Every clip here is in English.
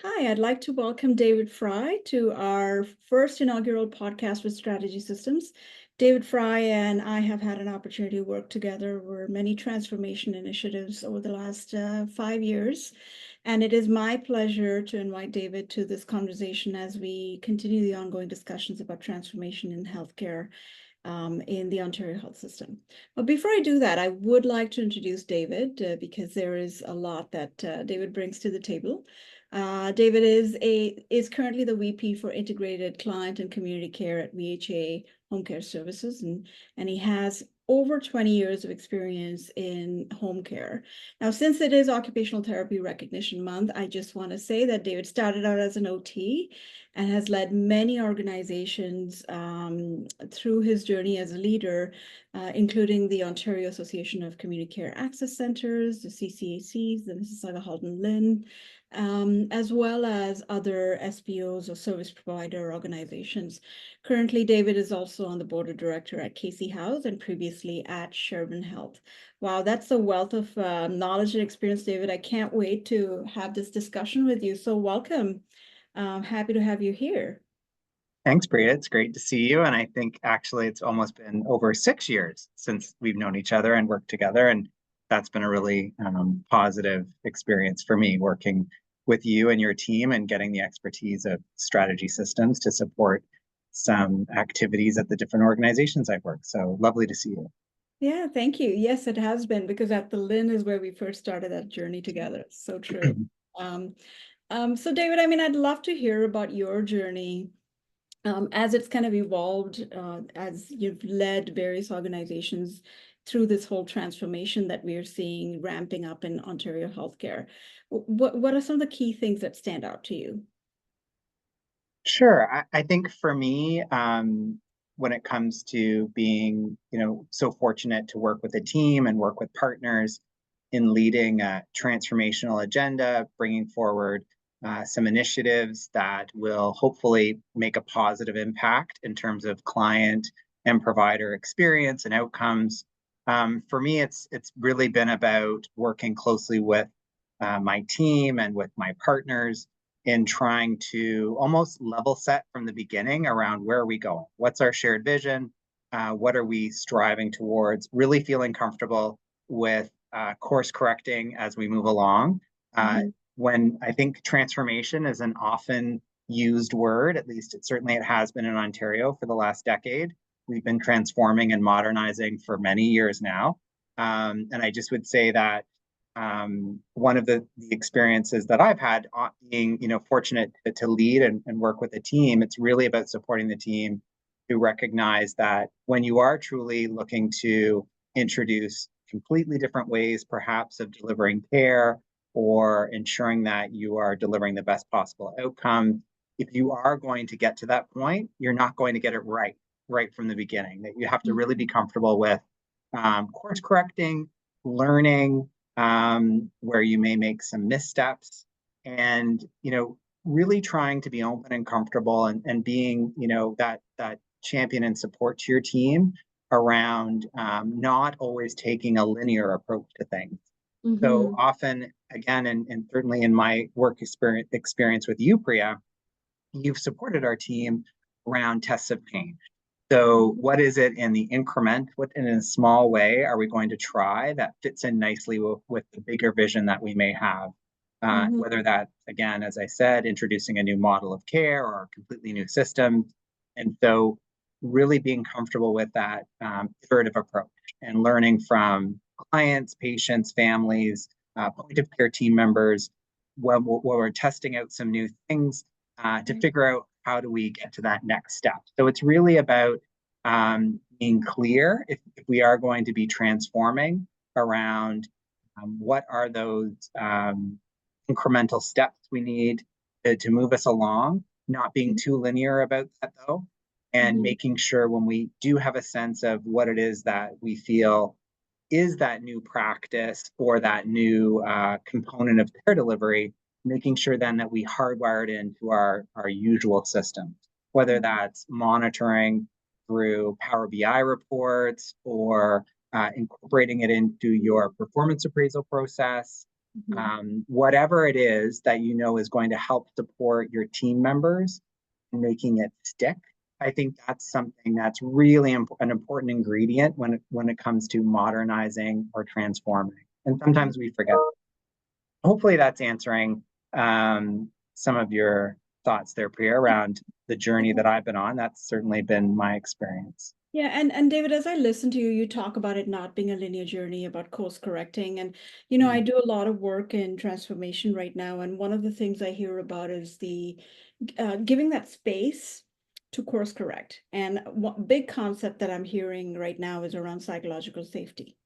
Hi, I'd like to welcome David Fry to our first inaugural podcast with Strategy Systems. David Fry and I have had an opportunity to work together over many transformation initiatives over the last 5 years. And it is my pleasure to invite David to this conversation as we continue the ongoing discussions about transformation in healthcare in the Ontario health system. But before I do that, I would like to introduce David because there is a lot that David brings to the table. David is currently the VP for Integrated Client and Community Care at VHA Home Care Services, and he has over 20 years of experience in home care. Now, since it is Occupational Therapy Recognition Month, I just want to say that David started out as an OT and has led many organizations through his journey as a leader, including the Ontario Association of Community Care Access Centers, the CCACs, the Mississauga Halton Lynn, as well as other SPOs or service provider organizations. Currently, David is also on the board of director at Casey House and previously at Sherburne Health. Wow, that's a wealth of knowledge and experience, David. I can't wait to have this discussion with you. So welcome. Happy to have you here. Thanks, Priya. It's great to see you. And I think actually it's almost been over 6 years since we've known each other and worked together. And that's been a really positive experience for me working with you and your team and getting the expertise of strategy systems to support some activities at the different organizations I've worked. So lovely to see you. Yeah, thank you. Yes, it has been because at the Lynn is where we first started that journey together. So true. Um, so David, I mean, I'd love to hear about your journey as it's kind of evolved, as you've led various organizations through this whole transformation that we are seeing ramping up in Ontario healthcare. What are some of the key things that stand out to you? Sure. I think for me, when it comes to being, so fortunate to work with a team and work with partners in leading a transformational agenda, bringing forward some initiatives that will hopefully make a positive impact in terms of client and provider experience and outcomes. For me, it's really been about working closely with my team and with my partners in trying to almost level set from the beginning around where are we going? What's our shared vision? What are we striving towards? Really feeling comfortable with course correcting as we move along. Mhm. When I think transformation is an often used word, at least it has been in Ontario for the last decade. We've been transforming and modernizing for many years now. And I just would say that one of the experiences that I've had being, fortunate to lead and work with a team, it's really about supporting the team to recognize that when you are truly looking to introduce completely different ways, perhaps of delivering care or ensuring that you are delivering the best possible outcome, if you are going to get to that point, you're not going to get it right from the beginning. That you have to really be comfortable with course correcting, learning, where you may make some missteps, and really trying to be open and comfortable and being that champion and support to your team around not always taking a linear approach to things. So Mhm. often, again, and certainly in my work experience with you, Priya, you've supported our team around tests of change. So, Mhm. what is it in the increment? What in a small way are we going to try that fits in nicely with the bigger vision that we may have? Mhm. Whether that, again, as I said, introducing a new model of care or a completely new system. And so, really being comfortable with that iterative approach and learning from clients, patients, families, point of care team members when we're testing out some new things to Right. figure out how do we get to that next step. So it's really about being clear if we are going to be transforming around what are those incremental steps we need to move us along, not being too linear about that though, and Mhm. making sure when we do have a sense of what it is that we feel is that new practice or that new component of care delivery, making sure then that we hardwire it into our usual systems, whether Mhm. that's monitoring through Power BI reports or incorporating it into your performance appraisal process. Whatever it is that you know is going to help support your team members and making it stick. I think that's something that's really an important ingredient when it comes to modernizing or transforming. And sometimes we forget. Hopefully, that's answering some of your thoughts there, Priya, around the journey that I've been on. That's certainly been my experience. Yeah, and David, as I listen to you, you talk about it not being a linear journey, about course correcting. And I do a lot of work in transformation right now, and one of the things I hear about is the giving that space to course correct. And one big concept that I'm hearing right now is around psychological safety.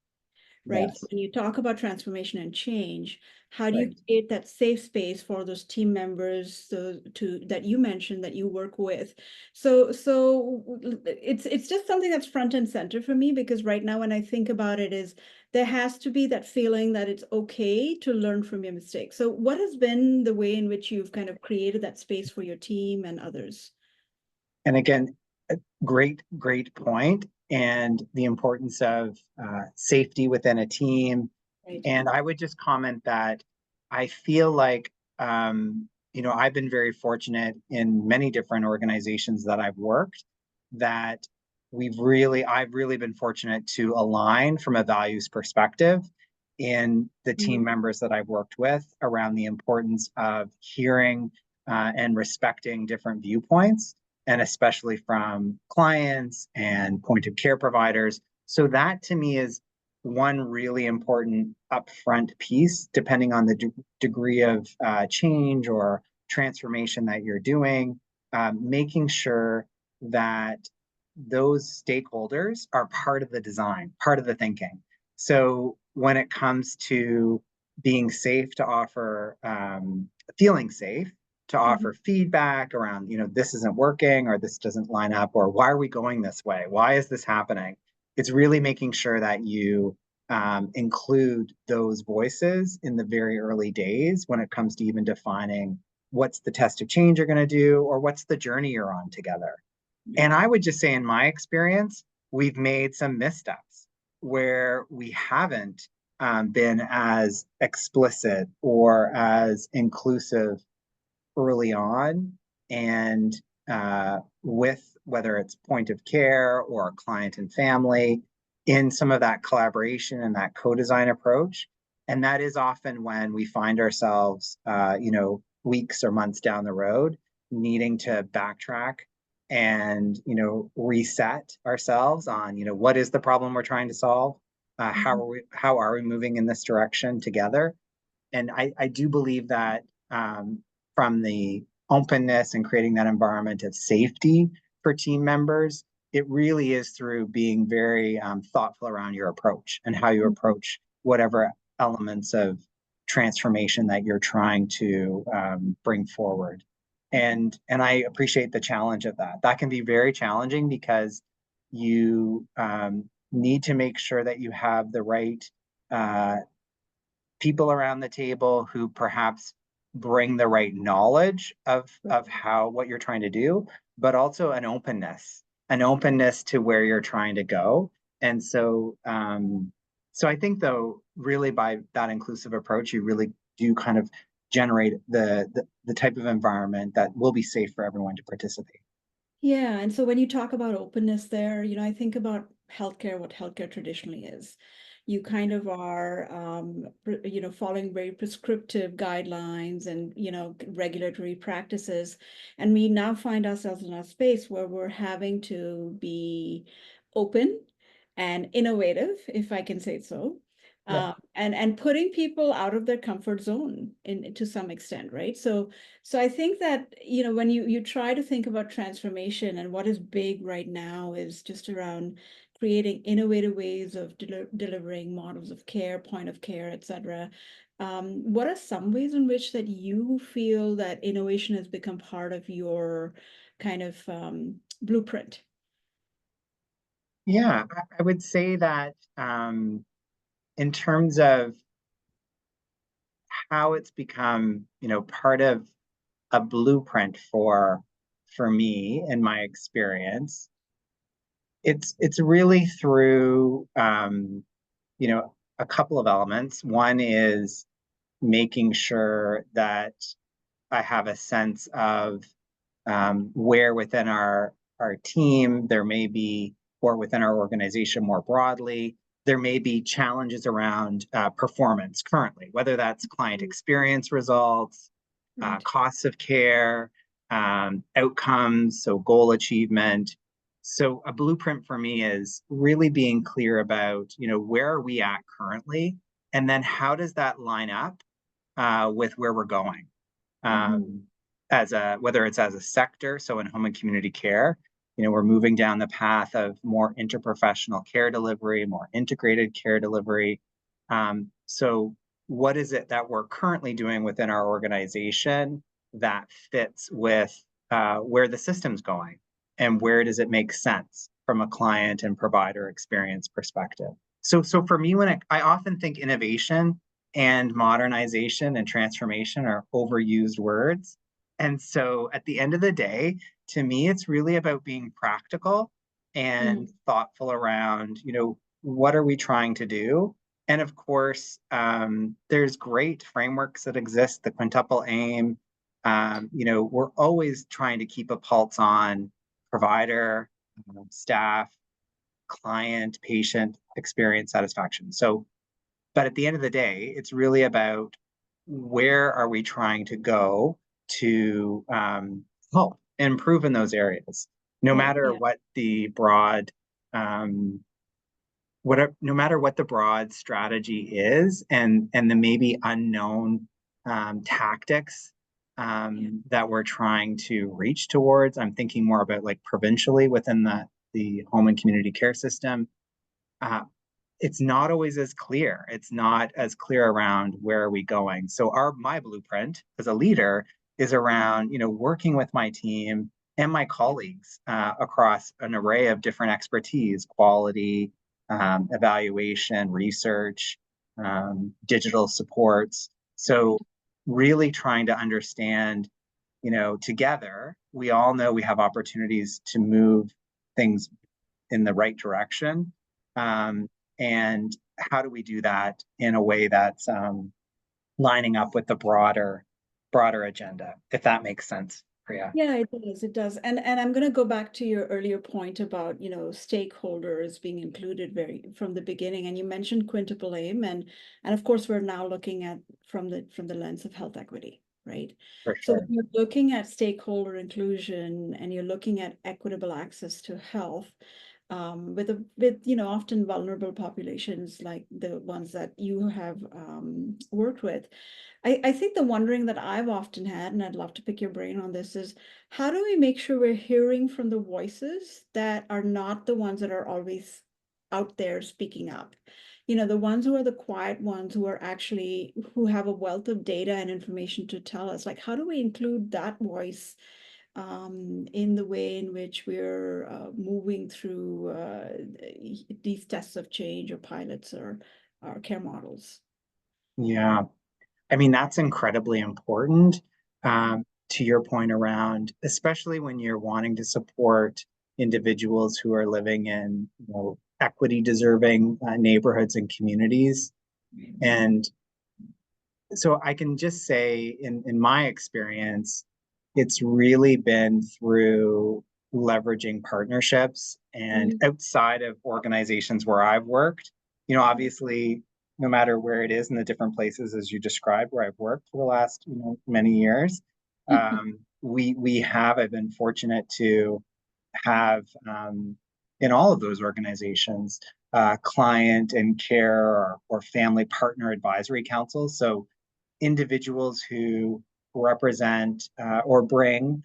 Right? So Yes, when you talk about transformation and change, how do you right. create that safe space for those team members to that you mentioned that you work with? So it's just something that's front and center for me, because right now when I think about it is there has to be that feeling that it's okay to learn from your mistakes. So what has been the way in which you've kind of created that space for your team and others? And again, a great point, and the importance of safety within a team. Right. And I would just comment that I feel like, I've been very fortunate in many different organizations that I've worked, that I've really been fortunate to align from a values perspective in the Mhm. team members that I've worked with around the importance of hearing and respecting different viewpoints, and especially from clients and point of care providers. So that to me is one really important upfront piece, depending on the degree of change or transformation that you're doing, making sure that those stakeholders are part of the design, part of the thinking. So when it comes to being safe to offer, feeling safe to Mhm. offer feedback around, this isn't working or this doesn't line up, or why are we going this way? Why is this happening? It's really making sure that you include those voices in the very early days when it comes to even defining what's the test of change you're going to do or what's the journey you're on together. Right. And I would just say, in my experience, we've made some missteps where we haven't been as explicit or as inclusive early on, and with whether it's point of care or client and family, in some of that collaboration and that co-design approach. And that is often when we find ourselves, weeks or months down the road, needing to backtrack and, reset ourselves on, what is the problem we're trying to solve? Mhm. How are we moving in this direction together? And I do believe that, from the openness and creating that environment of safety for team members, it really is through being very thoughtful around your approach and how you approach whatever elements of transformation that you're trying to bring forward. And I appreciate the challenge of that. That can be very challenging because you need to make sure that you have the right uh, people around the table who perhaps bring the right knowledge of how what you're trying to do, but also an openness to where you're trying to go. And so I think, though, really by that inclusive approach, you really do kind of generate the type of environment that will be safe for everyone to participate. Yeah, and so when you talk about openness there, I think about healthcare, what healthcare traditionally is. You kind of are, following very prescriptive guidelines and, regulatory practices. And we now find ourselves in a space where we're having to be open and innovative, if I can say so, Yeah. and putting people out of their comfort zone to some extent, right? So I think that, when you try to think about transformation, and what is big right now is just around creating innovative ways of delivering models of care, point of care, et cetera. What are some ways in which that you feel that innovation has become part of your kind of blueprint? Yeah, I would say that, in terms of how it's become, part of a blueprint for me in my experience, it's really through, a couple of elements. One is making sure that I have a sense of where within our team there may be, or within our organization more broadly, there may be challenges around performance currently, whether that's client experience results, Right. costs of care, outcomes, so goal achievement. So a blueprint for me is really being clear about, where are we at currently, and then how does that line up with where we're going? Mhm. As a whether it's as a sector, so in home and community care, we're moving down the path of more interprofessional care delivery, more integrated care delivery. So what is it that we're currently doing within our organization that fits with where the system's going, and where does it make sense from a client and provider experience perspective? So for me, I often think innovation and modernization and transformation are overused words. And so at the end of the day, to me, it's really about being practical and Mhm. thoughtful around, what are we trying to do? And of course, there's great frameworks that exist, the quintuple aim. We're always trying to keep a pulse on provider, staff, client, patient experience satisfaction. So but at the end of the day, it's really about where are we trying to go to help improve in those areas, no Right. matter Yeah. what the broad um, no matter what the broad strategy is, and the maybe unknown tactics Yeah. that we're trying to reach towards. I'm thinking more about like provincially within the home and community care system. Uh, it's not always as clear. It's not as clear around where are we going. So my blueprint as a leader is around, working with my team and my Yeah. colleagues across an array of different expertise, quality, evaluation, research, digital supports. Right. So really trying to understand, together, we all know we have opportunities to move things in the right direction. Um, and how do we do that in a way that's lining up with the broader agenda, if that makes sense, Priya? Yeah, it does. It does. And I'm going to go back to your earlier point about, stakeholders being included very from the beginning. And you mentioned quintuple aim, and of course we're now looking at from the lens of health equity, right? For So when sure. you're looking at stakeholder inclusion and you're looking at equitable access to health, with often vulnerable populations like the ones that you have worked with. I think the wondering that I've often had, and I'd love to pick your brain on this, is how do we make sure we're hearing from the voices that are not the ones that are always out there speaking up? The ones who are the quiet ones who have a wealth of data and information to tell us, like, how do we include that voice in the way in which we're moving through these tests of change or pilots or care models? Yeah. I mean, that's incredibly important to your point around, especially when you're wanting to support individuals who are living in, equity deserving neighborhoods and communities. And so I can just say in my experience, it's really been through leveraging partnerships and Mhm. outside of organizations where I've worked, obviously, no matter where it is in the different places as you described where I've worked for the last, many years, I've been fortunate to have in all of those organizations client and care or family partner advisory councils. So individuals who represent or bring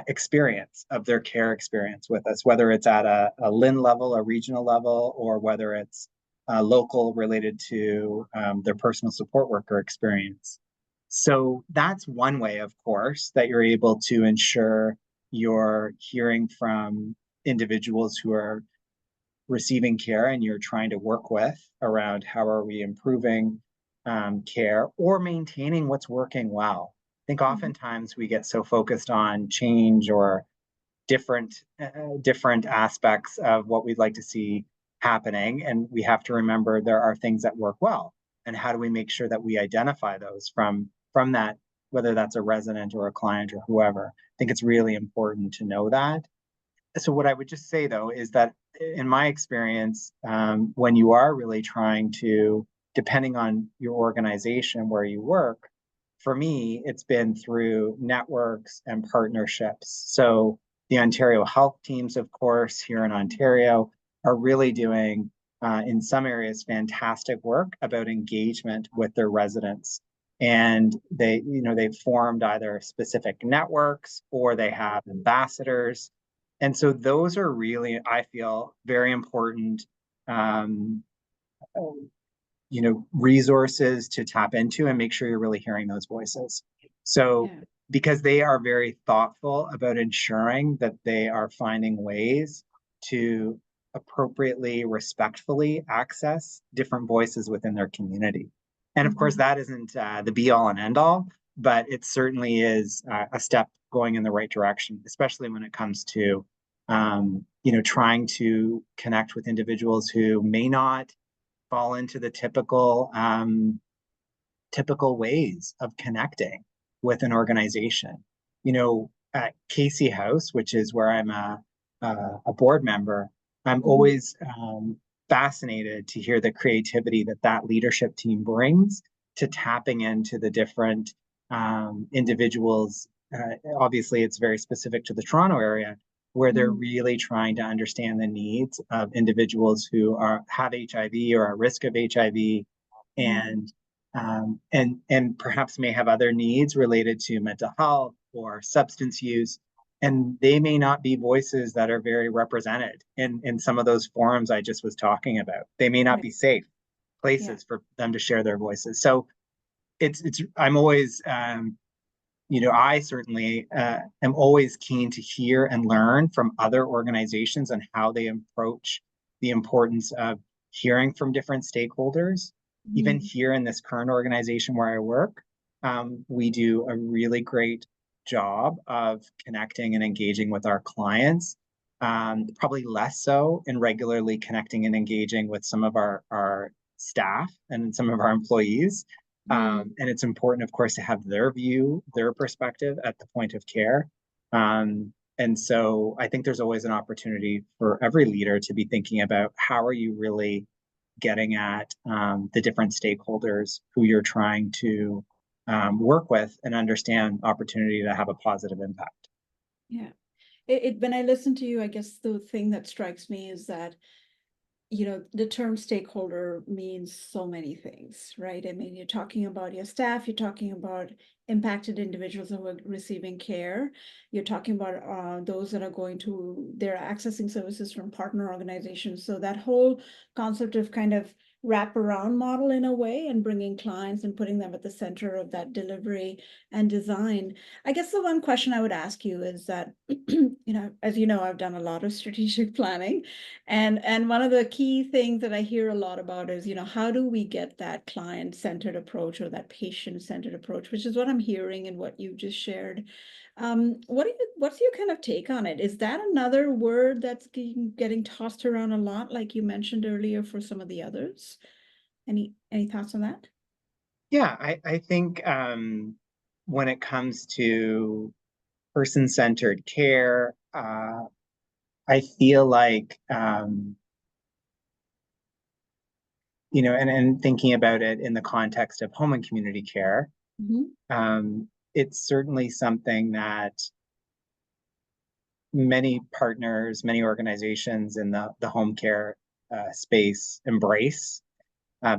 experience of their care experience with us, whether it's at a LIN level, a regional level, or whether it's local related to their personal support worker experience. So that's one way, of course, that you're able to ensure you're hearing from individuals who are receiving care and you're trying to work with around how are we improving care or maintaining what's working well. I think Mhm. oftentimes we get so focused on change or different aspects of what we'd like to see happening, and we have to remember there are things that work well and how do we make sure that we identify those from that, whether that's a resident or a client or whoever. I think it's really important to know that. So what I would just say though is that in my experience, when you are really trying to, depending on your organization where you work, for me, it's been through networks and partnerships. So the Ontario health teams, of course, here in Ontario, are really doing, in some areas, fantastic work about engagement with their residents. And they've formed either specific networks or they have ambassadors. And so those are really, I feel, very important, um, resources to tap into and make sure you're really hearing those voices. So, Yeah. because they are very thoughtful about ensuring that they are finding ways to appropriately, respectfully access different voices within their community. And of course, that isn't the be all and end all, but it certainly is a step going in the right direction, especially when it comes to, trying to connect with individuals who may not fall into the typical ways of connecting with an organization. At Casey House, which is where I'm a board member, I'm always fascinated to hear the creativity that that leadership team brings to tapping into the different individuals. Obviously, it's very specific to the Toronto area, where they're really trying to understand the needs of individuals who have HIV or are at risk of HIV, and and perhaps may have other needs related to mental health or substance use. And they may not be voices that are very represented in some of those forums I just was talking about. They may not be safe places for them to share their voices. So I'm always I certainly am always keen to hear and learn from other organizations and how they approach the importance of hearing from different stakeholders. Even here in this current organization where I work, we do a really great job of connecting and engaging with our clients. Probably less so in regularly connecting and engaging with some of our staff and some of our employees. And it's important, of course, to have their view, their perspective at the point of care. And so I think there's always an opportunity for every leader to be thinking about how are you really getting at the different stakeholders who you're trying to work with and understand opportunity to have a positive impact. Yeah. When I listen to you, I guess the thing that strikes me is that the term stakeholder means so many things, right? I mean, you're talking about your staff, you're talking about impacted individuals who are receiving care, you're talking about those that they're accessing services from partner organizations. So that whole concept of kind of wraparound model in a way, and bringing clients and putting them at the center of that delivery and design. I guess the one question I would ask you is that, as you know, I've done a lot of strategic planning. And one of the key things that I hear a lot about is, how do we get that client-centered approach or that patient-centered approach, which is what I'm hearing and what you just shared. What's your kind of take on it? Is that another word that's getting tossed around a lot, like you mentioned earlier, for some of the others? Any thoughts on that? Yeah, I think when it comes to person-centered care, I feel like and thinking about it in the context of home and community care, it's certainly something that many partners, many organizations in the home care space embrace,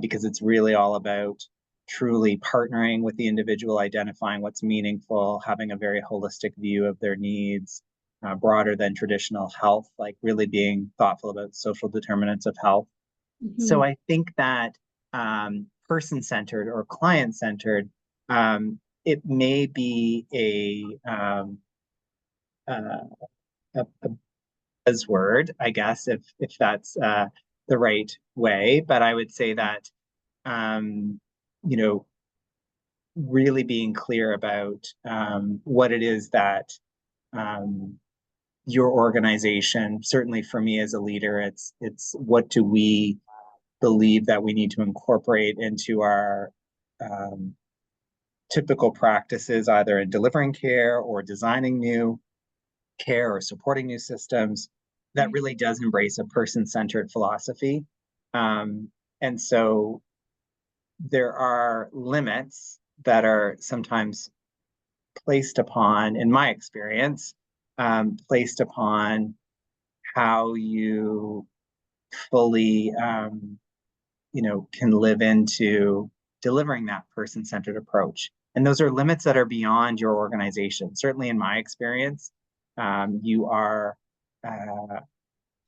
because it's really all about truly partnering with the individual, identifying what's meaningful, having a very holistic view of their needs, broader than traditional health, like really being thoughtful about social determinants of health. So I think that person-centered or client-centered, it may be a buzzword, I guess, if that's the right way. But I would say that you know really being clear about what it is that um, your organization, certainly for me as a leader, it's what do we believe that we need to incorporate into our typical practices, either in delivering care or designing new care or supporting new systems, that Right. really does embrace a person-centered philosophy. Um, and so there are limits that are sometimes placed upon, in my experience, placed upon how you fully, can live into delivering that person-centered approach. And those are limits that are beyond your organization. Certainly, in my experience, you are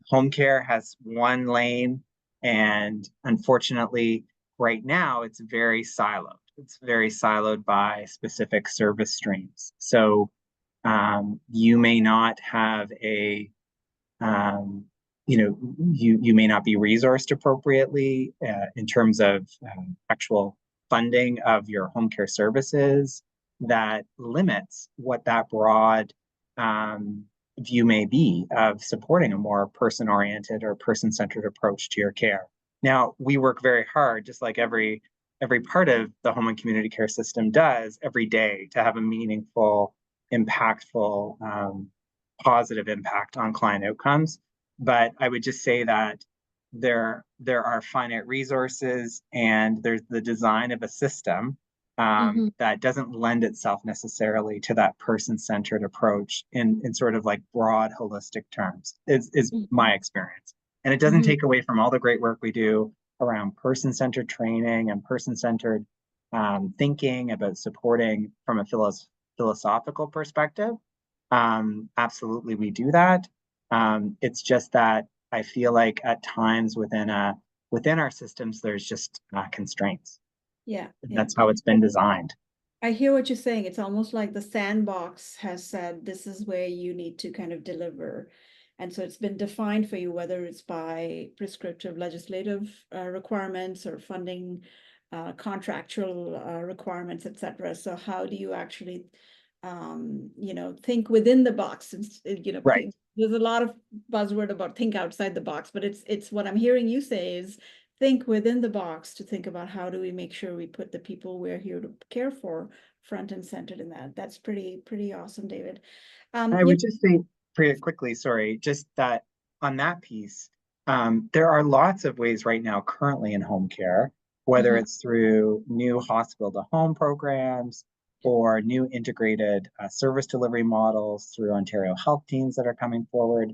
home care has one lane, and unfortunately, right now it's very siloed. It's very siloed by specific service streams. So you may not have a you may not be resourced appropriately in terms of actual funding of your home care services that limits what that broad um, view may be of supporting a more person-oriented or person-centered approach to your care. Now, we work very hard, just like every part of the home and community care system does every day, to have a meaningful, impactful, positive impact on client outcomes. But I would just say that there are finite resources, and there's the design of a system Mm-hmm. that doesn't lend itself necessarily to that person-centered approach in sort of like broad holistic terms, is my experience. And it doesn't Mm-hmm. take away from all the great work we do around person-centered training and person-centered thinking about supporting from a philosophical perspective. Absolutely, we do that. It's just that I feel like at times within our systems, there's just constraints. Yeah, And yeah. that's how it's been designed. I hear what you're saying. It's almost like the sandbox has said this is where you need to kind of deliver. And so it's been defined for you, whether it's by prescriptive legislative requirements or funding, contractual requirements, et cetera. So how do you actually, think within the box? And, Right. there's a lot of buzzword about think outside the box, but it's what I'm hearing you say is think within the box to think about how do we make sure we put the people we're here to care for front and centered in that. That's pretty awesome, David. I You would just say pretty quickly, sorry, just that on that piece, there are lots of ways right now currently in home care, whether uh-huh. it's through new hospital to home programs or new integrated service delivery models through Ontario health teams that are coming forward,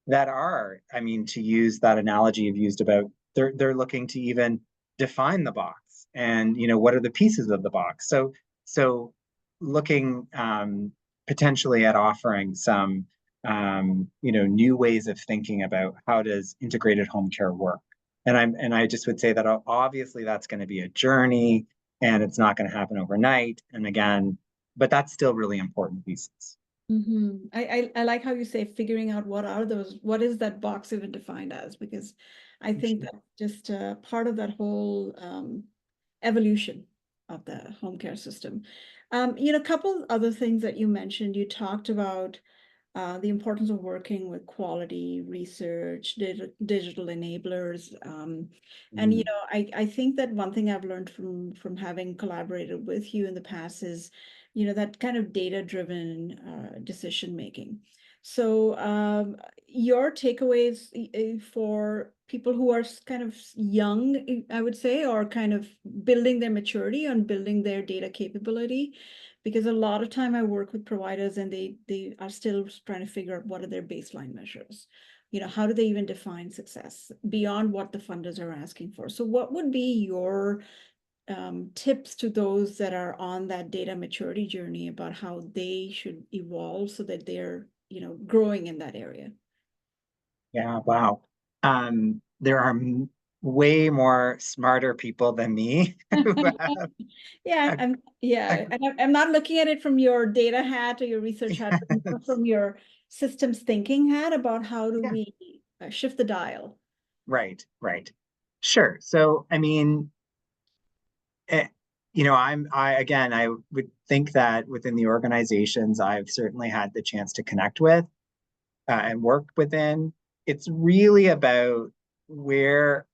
that are, I mean, to use that analogy you've used about, they're looking to even define the box and what are the pieces of the box. So looking potentially at offering some new ways of thinking about how does integrated home care work. And I just would say that obviously that's going to be a journey, and it's not going to happen overnight. And again, but that's still really important pieces. I like how you say figuring out what is that box even defined as, because I think Sure. that's just part of that whole evolution of the home care system. A couple other things that you mentioned, you talked about the importance of working with quality research, digital enablers. And Mm, I think that one thing I've learned from having collaborated with you in the past is, that kind of data-driven decision making. So your takeaways for people who are kind of young, I would say, or kind of building their maturity on building their data capability, because a lot of time I work with providers and they are still trying to figure out what are their baseline measures. How do they even define success beyond what the funders are asking for? So what would be your tips to those that are on that data maturity journey about how they should evolve so that they're, growing in that area? yeah, wow. There are way more smarter people than me who have Yeah, a, a, and I'm not looking at it from your data hat or your research hat, but more from your systems thinking hat about how do yeah, we shift the dial. right, right. Sure. So, I mean, eh, I would think that within the organizations I've certainly had the chance to connect with and work within, it's really about where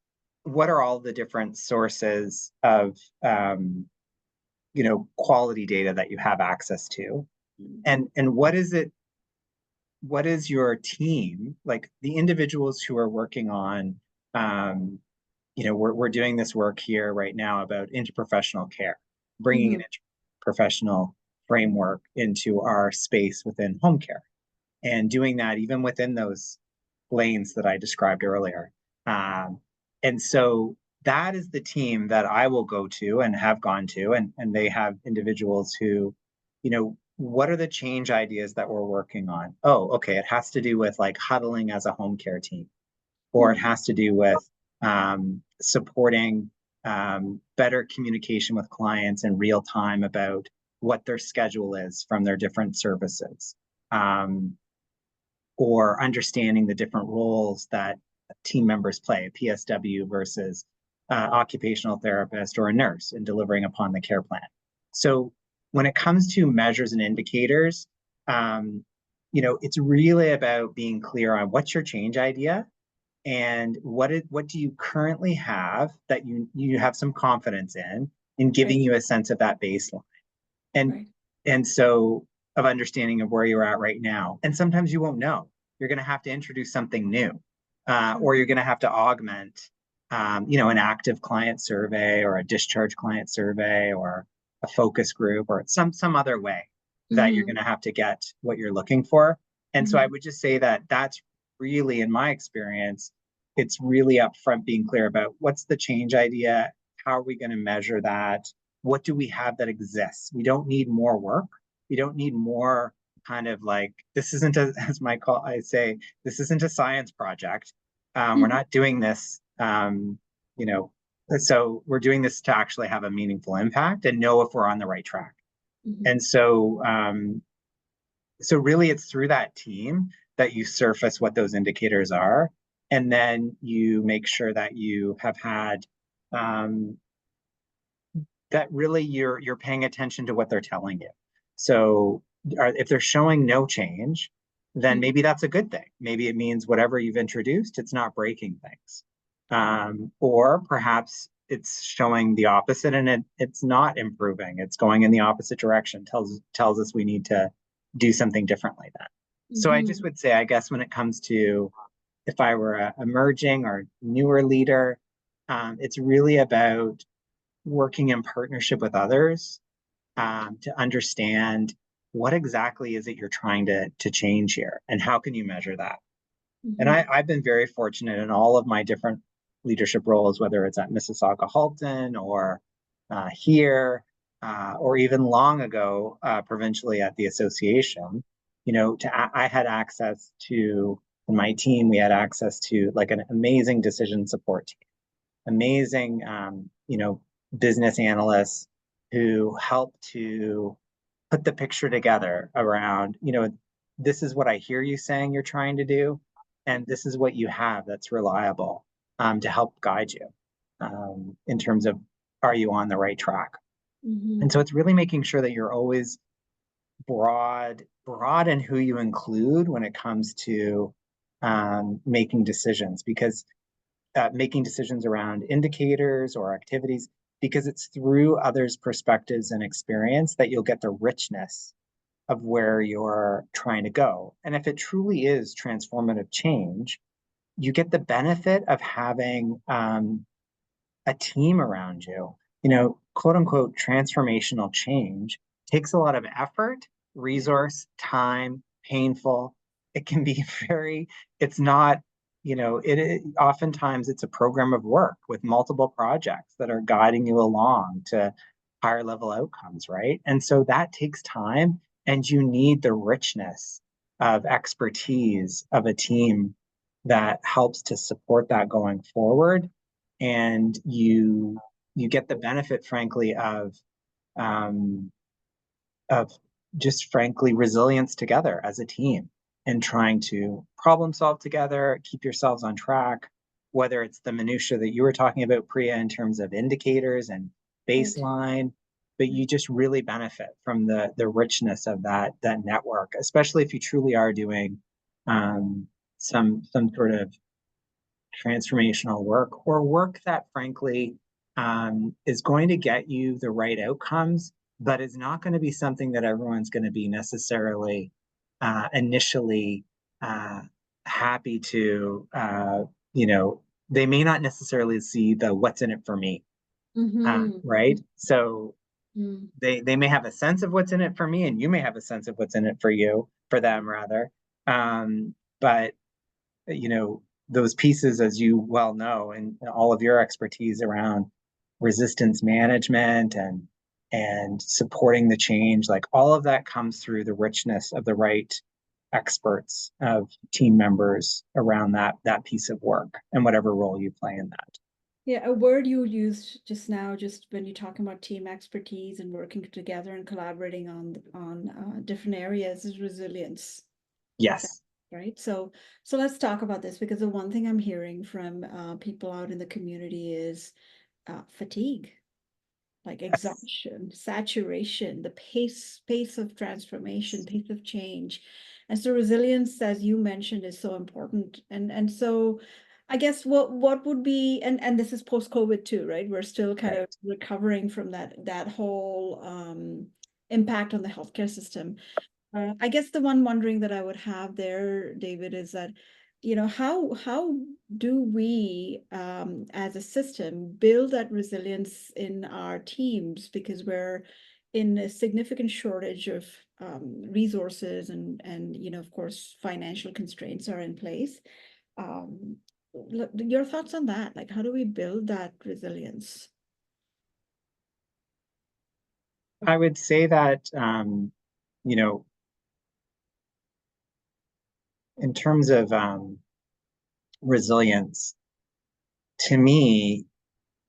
what are all the different sources of quality data that you have access to, and what is your team, like the individuals who are working on, we're doing this work here right now about interprofessional care, bringing an interprofessional framework into our space within home care, and doing that even within those lanes that I described earlier. And so that is the team that I will go to and have gone to, and they have individuals who, what are the change ideas that we're working on? Oh, okay, it has to do with like huddling as a home care team, or it has to do with supporting better communication with clients in real time about what their schedule is from their different services, or understanding the different roles that team members play, a PSW versus occupational therapist or a nurse in delivering upon the care plan. So when it comes to measures and indicators, it's really about being clear on what's your change idea, and what do you currently have that you have some confidence in giving you a sense of that baseline, and so of understanding of where you're at right now. And sometimes you won't know. You're going to have to introduce something new, or you're going to have to augment, an active client survey or a discharge client survey or a focus group or some other way that you're going to have to get what you're looking for. And so I would just say that that's really, in my experience, it's really upfront being clear about what's the change idea, how are we going to measure that, what do we have that exists. We don't need more work. We don't need more kind of like, this isn't I say, this isn't a science project. We're not doing this, so we're doing this to actually have a meaningful impact and know if we're on the right track. And so, so really it's through that team that you surface what those indicators are. And then you make sure that you have had, that really you're paying attention to what they're telling you. So if they're showing no change, then maybe that's a good thing. Maybe it means whatever you've introduced, it's not breaking things. Or perhaps it's showing the opposite and it's not improving. It's going in the opposite direction, tells us we need to do something differently then. So I just would say, I guess when it comes to, if I were a emerging or newer leader, it's really about working in partnership with others, to understand what exactly is it you're trying to change here, and how can you measure that. And I've been very fortunate in all of my different leadership roles, whether it's at Mississauga Halton or here, or even long ago, provincially at the association, I had access to, in my team, we had access to like an amazing decision support team, amazing, business analysts who help to put the picture together around, this is what I hear you saying you're trying to do, and this is what you have that's reliable, to help guide you, in terms of, are you on the right track? And so it's really making sure that you're always broad in who you include when it comes to making decisions, because making decisions around indicators or activities, because it's through others' perspectives and experience that you'll get the richness of where you're trying to go. And if it truly is transformative change, you get the benefit of having a team around you. Quote unquote, transformational change takes a lot of effort, resource, time, painful. It can be it's not, oftentimes it's a program of work with multiple projects that are guiding you along to higher level outcomes, right? And so that takes time, and you need the richness of expertise of a team that helps to support that going forward. And you get the benefit, frankly, um, of just frankly resilience together as a team, and trying to problem solve together, keep yourselves on track, whether it's the minutia that you were talking about, Priya, in terms of indicators and baseline, but you just really benefit from the richness of that network, especially if you truly are doing some sort of transformational work, or work that frankly is going to get you the right outcomes, but is not going to be something that everyone's going to be necessarily initially happy to, they may not necessarily see the what's in it for me, right? So they may have a sense of what's in it for me, and you may have a sense of what's in it for you, for them rather. But those pieces, as you well know, and all of your expertise around resistance management and supporting the change, like all of that comes through the richness of the right experts of team members around that piece of work and whatever role you play in that. Yeah, a word you used just now, just when you're talking about team expertise and working together and collaborating on different areas, is resilience. Yes. Right. So let's talk about this, because the one thing I'm hearing from people out in the community is fatigue, like Yes. exhaustion, saturation, the pace of transformation, pace of change. And so resilience, as you mentioned, is so important. And so I guess what would be, and this is post-COVID too, right? We're still kind of Right. recovering from that whole impact on the healthcare system. I guess the one wondering that I would have there, David, is that, how do we, as a system, build that resilience in our teams, because we're in a significant shortage of resources, and of course, financial constraints are in place. Um, your thoughts on that? Like, how do we build that resilience? I would say that, in terms of resilience, to me,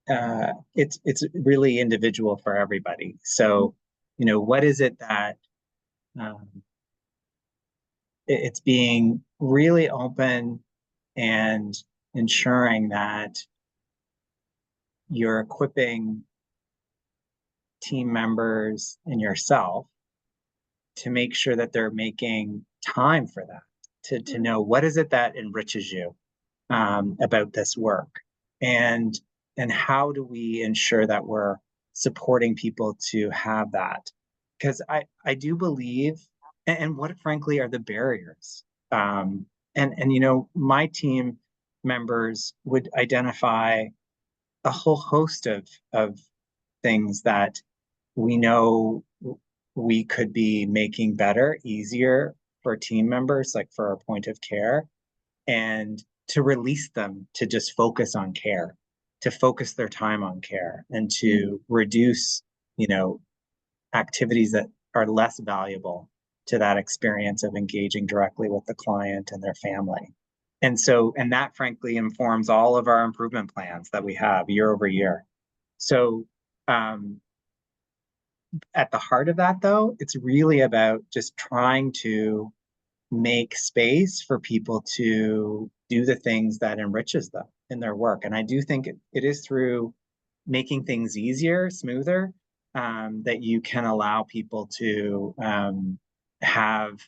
it's really individual for everybody. So, what is it that um, it's being really open and ensuring that you're equipping team members and yourself to make sure that they're making time for that, to know what is it that enriches you about this work, and how do we ensure that we're supporting people to have that, because I do believe, and what frankly are the barriers, and my team members would identify a whole host of things that we know we could be making better, easier for team members, like for our point of care, and to release them to just focus on care, to focus their time on care, and to reduce, activities that are less valuable to that experience of engaging directly with the client and their family. And that frankly informs all of our improvement plans that we have year over year. So, at the heart of that, though, it's really about just trying to make space for people to do the things that enriches them in their work. And I do think it is through making things easier, smoother, that you can allow people to have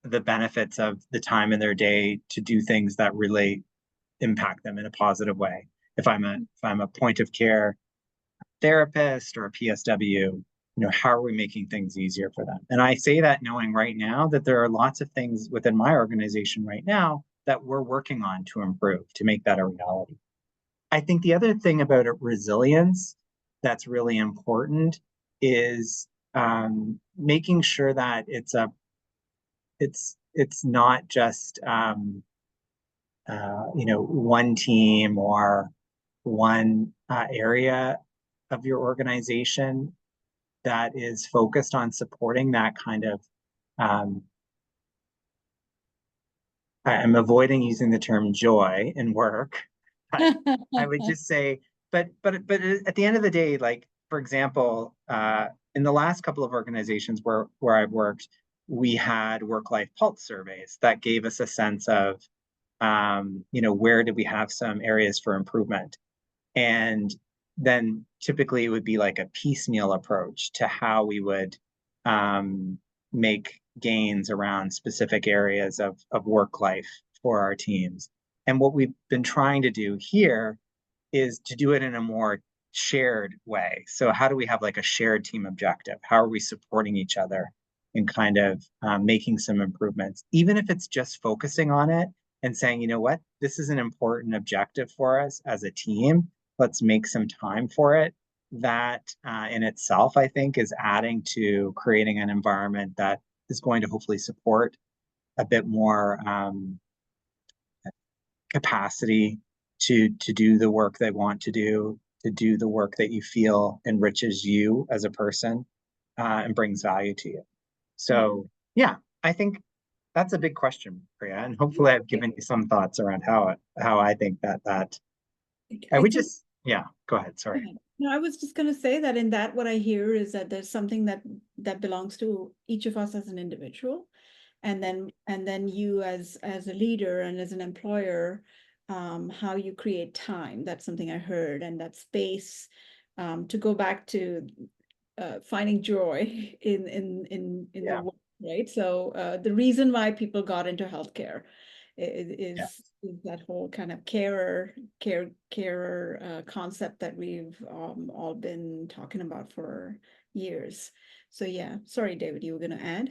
the benefits of the time in their day to do things that really impact them in a positive way. If I'm a point of care therapist or a PSW, how are we making things easier for them? And I say that knowing right now that there are lots of things within my organization right now that we're working on to improve, to make that a reality. I think the other thing about resilience that's really important is making sure that it's not just one team or one area of your organization that is focused on supporting that kind of I'm avoiding using the term joy in work, but I would just say, but at the end of the day, like for example, in the last couple of organizations where I've worked, we had work-life pulse surveys that gave us a sense of, where did we have some areas for improvement, and then typically it would be like a piecemeal approach to how we would make gains around specific areas of work life for our teams. And what we've been trying to do here is to do it in a more shared way. So how do we have like a shared team objective? How are we supporting each other and kind of making some improvements, even if it's just focusing on it and saying, you know what, this is an important objective for us as a team. Let's make some time for it. That in itself, I think, is adding to creating an environment that is going to hopefully support a bit more capacity to do the work they want to do the work that you feel enriches you as a person and brings value to you. So yeah, I think that's a big question, Priya, and hopefully I've given you some thoughts around how I think that I I would think just yeah, go ahead. Sorry. no, I was just going to say that in that what I hear is that there's something that belongs to each of us as an individual, and then you as a leader and as an employer, how you create time. That's something I heard, and that space, to go back to finding joy in the Yeah, work, right? So the reason why people got into healthcare yeah. is that whole kind of carer concept that we've all been talking about for years. So yeah, sorry, David, you were going to add?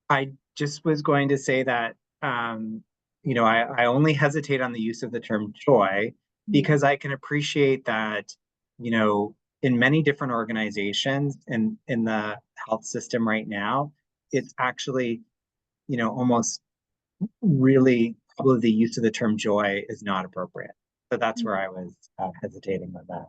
I just was going to say that I only hesitate on the use of the term joy Mm. because I can appreciate that, you know, in many different organizations and in the health system right now, it's actually, almost really probably the use of the term joy is not appropriate. So that's where I was hesitating with that.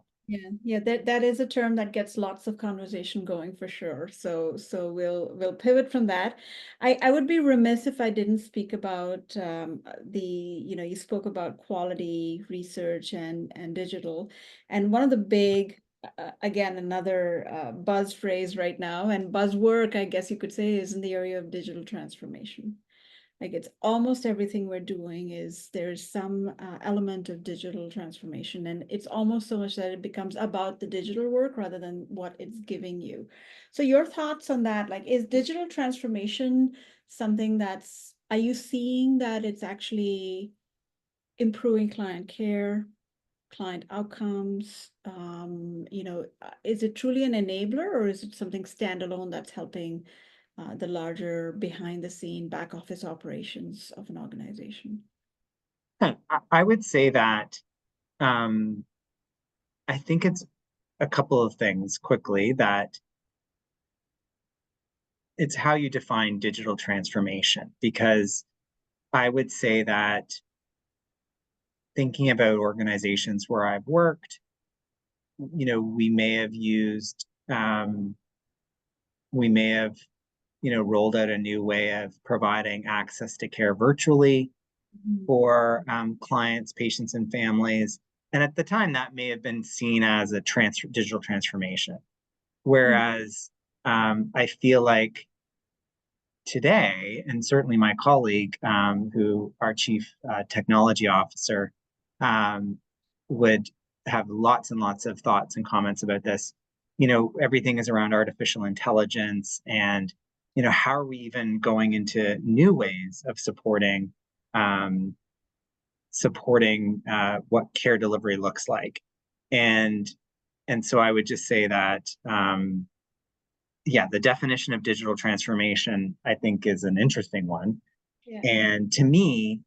Yeah, that is a term that gets lots of conversation going for sure. So we'll pivot from that. I would be remiss if I didn't speak about you spoke about quality research and digital, and one of the big again another buzz phrase right now and buzzwork I guess you could say is in the area of digital transformation. Like it's almost everything we're doing is there's some element of digital transformation, and it's almost so much that it becomes about the digital work rather than what it's giving you. So your thoughts on that, like is digital transformation something are you seeing that it's actually improving client care, client outcomes? Is it truly an enabler or is it something standalone that's helping the larger behind the scene back office operations of an organization? I would say that um, I think it's a couple of things quickly that it's how you define digital transformation because I would say that thinking about organizations where I've worked, we may have used, we may have, rolled out a new way of providing access to care virtually Mhm. for clients, patients, and families. And at the time, that may have been seen as a digital transformation. Whereas I feel like today, and certainly my colleague, who our chief technology officer, would have lots and lots of thoughts and comments about this. Everything is around artificial intelligence, and how are we even going into new ways of um, supporting what care delivery looks like, and and so I would just say that yeah, the definition of digital transformation, I think, is an interesting one. Yeah. And to me,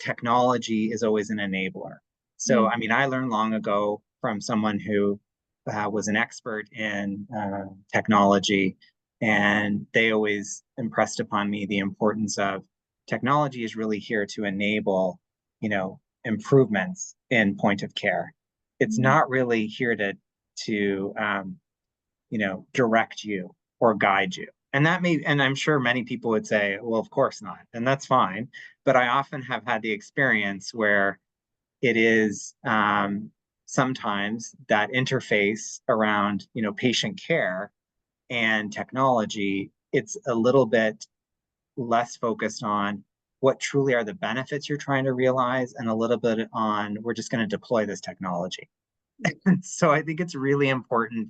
technology is always an enabler. So, Mm. I mean, I learned long ago from someone who was an expert in technology, and they always impressed upon me the importance of technology is really here to enable, improvements in point of care. It's Mm. not really here to direct you or guide you. And I'm sure many people would say, well, of course not. And that's fine. But I often have had the experience where it is sometimes that interface around, patient care and technology, it's a little bit less focused on what truly are the benefits you're trying to realize and a little bit on we're just going to deploy this technology. So I think it's really important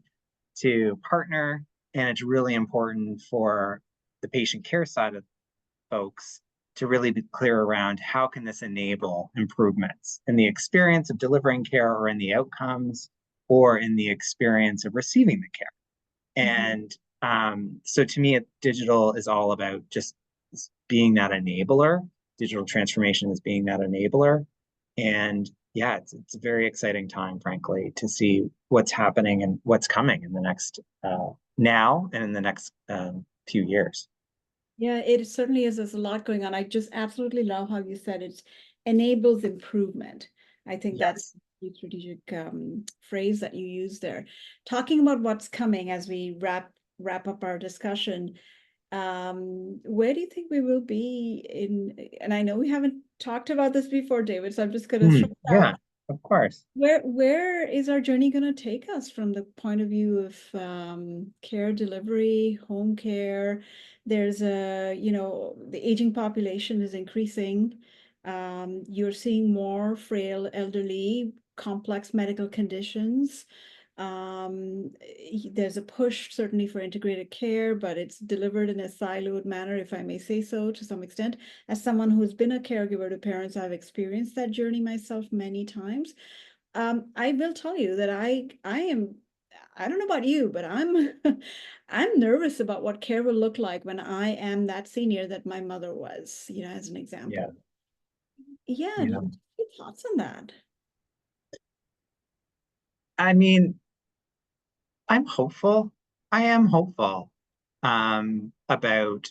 to partner, and it's really important for the patient care side of folks to really be clear around how can this enable improvements in the experience of delivering care or in the outcomes or in the experience of receiving the care. And so to me, digital is all about just being that enabler. Digital transformation is being that enabler. And yeah, it's a very exciting time, frankly, to see what's happening and what's coming in the next now and in the next few years. Yeah, it certainly is. There's a lot going on. I just absolutely love how you said it enables improvement. I think that's Yes. the strategic phrase that you use there. Talking about what's coming as we wrap up our discussion, where do you think we will be in, and I know we haven't talked about this before, David, so I'm just going to throw it Yeah, out. of course. Where is our journey going to take us from the point of view of care delivery, home care? There's the aging population is increasing. You're seeing more frail elderly, complex medical conditions. There's a push certainly for integrated care, but it's delivered in a siloed manner, if I may say so, to some extent. As someone who's been a caregiver to parents, I've experienced that journey myself many times. I will tell you that I don't know about you, but I'm nervous about what care will look like when I am that senior that my mother was, as an Yeah. example. Yeah, I'd Yeah. love to get your thoughts on that. I mean, I'm hopeful. I am hopeful about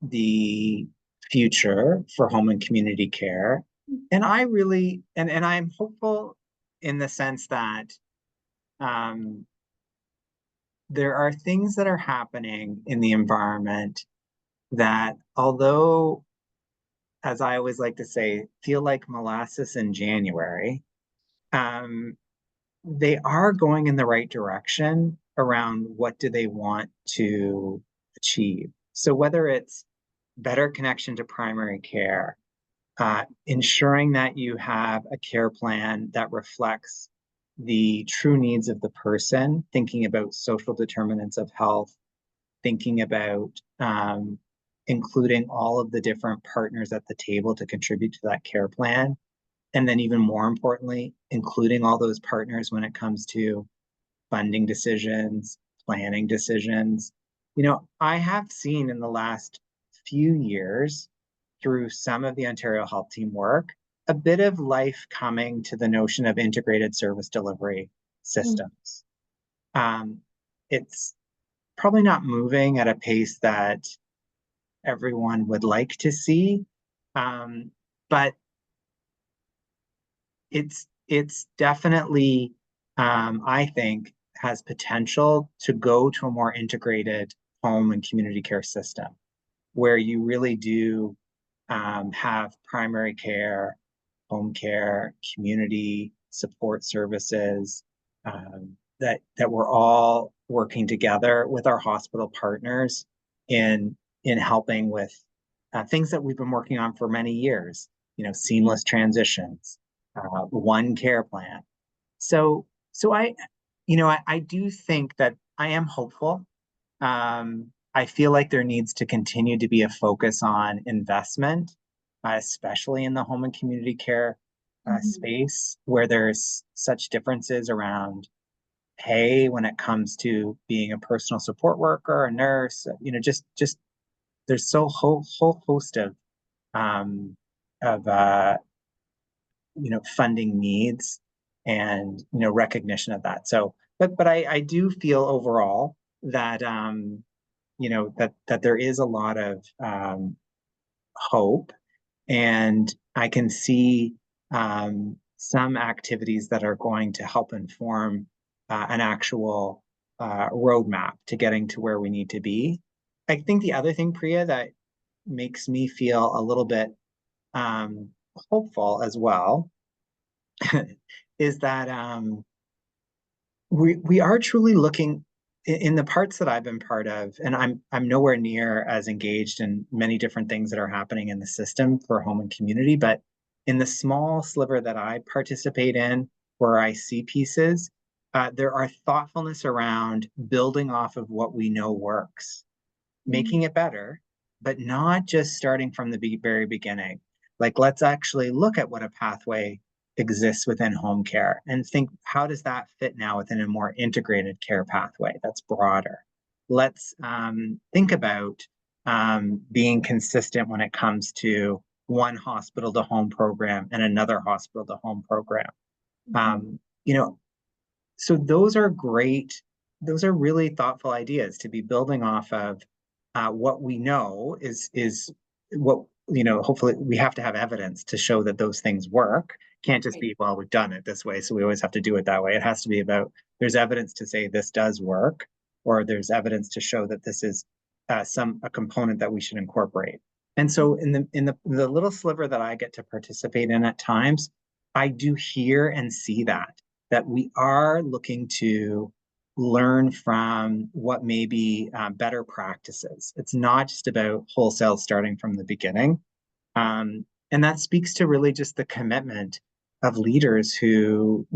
the future for home and community care. And I really, and I'm hopeful in the sense that um, there are things that are happening in the environment that, although, as I always like to say, feel like molasses in January, um, they are going in the right direction around what do they want to achieve. So whether it's better connection to primary care, ensuring that you have a care plan that reflects the true needs of the person, thinking about social determinants of health, thinking about including all of the different partners at the table to contribute to that care plan. And then, even more importantly, including all those partners when it comes to funding decisions, planning decisions. I have seen in the last few years through some of the Ontario Health Team work, a bit of life coming to the notion of integrated service delivery Mm. systems. It's probably not moving at a pace that everyone would like to see, but it's definitely, I think, has potential to go to a more integrated home and community care system where you really do have primary care, home care, community support services, that we're all working together with our hospital partners in helping with things that we've been working on for many years. Seamless transitions, one care plan. So I do think that I am hopeful. I feel like there needs to continue to be a focus on investment, especially in the home and community care Mhm. space, where there's such differences around pay when it comes to being a personal support worker, a nurse. Just there's whole host um, of funding needs and recognition of that. So, but I do feel overall that that there is a lot of hope, and I can see some activities that are going to help inform an actual roadmap to getting to where we need to be. I think the other thing, Priya, that makes me feel a little bit um, hopeful as well is that we are truly looking in the parts that I've been part of, and I'm nowhere near as engaged in many different things that are happening in the system for home and community, but in the small sliver that I participate in, where I see pieces, there are thoughtfulness around building off of what we know works, Mm. making it better, but not just starting from the very beginning. Like, let's actually look at what a pathway exists within home care and think, how does that fit now within a more integrated care pathway that's broader? Let's think about being consistent when it comes to one hospital to home program and another hospital to home program. Mhm. You know, so those are great. Those are really thoughtful ideas to be building off of. What we know is what, hopefully we have to have evidence to show that those things work. Can't just Right. be, well, we've done it this way, so we always have to do it that way. It has to be about, there's evidence to say this does work, or there's evidence to show that this is a component that we should incorporate. And so in the little sliver that I get to participate in at times, I do hear and see that we are looking to learn from what may be better practices. It's not just about wholesale starting from the beginning. And that speaks to really just the commitment of leaders who,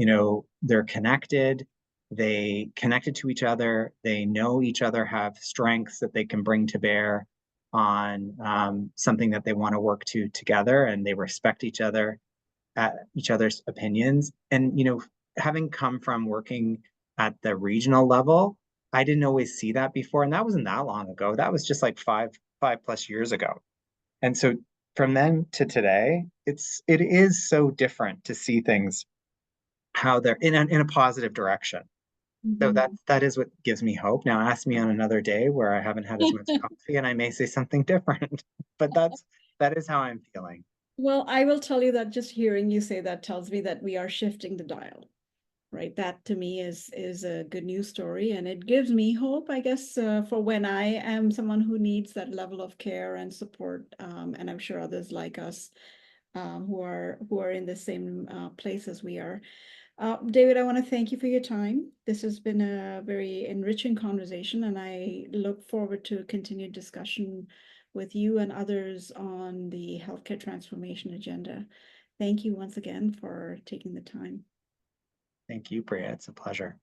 they're connected to each other, they know each other have strengths that they can bring to bear on something that they want to work to together, and they respect each other's opinions. And, having come from working at the regional level, I didn't always see that before. And that wasn't that long ago. That was just like five plus years ago. And so from then to today, it is so different to see things how they're in a positive direction. So that Mhm. that is what gives me hope. Now ask me on another day where I haven't had as much coffee and I may say something different. But that is how I'm feeling. Well, I will tell you that just hearing you say that tells me that we are shifting the dial, right? That to me is a good news story, and it gives me hope, I guess, for when I am someone who needs that level of care and support, and I'm sure others like us, who are in the same place as we are. David, I want to thank you for your time. This has been a very enriching conversation, and I look forward to a continued discussion with you and others on the healthcare transformation agenda. Thank you once again for taking the time. Thank you, Priya. It's a pleasure.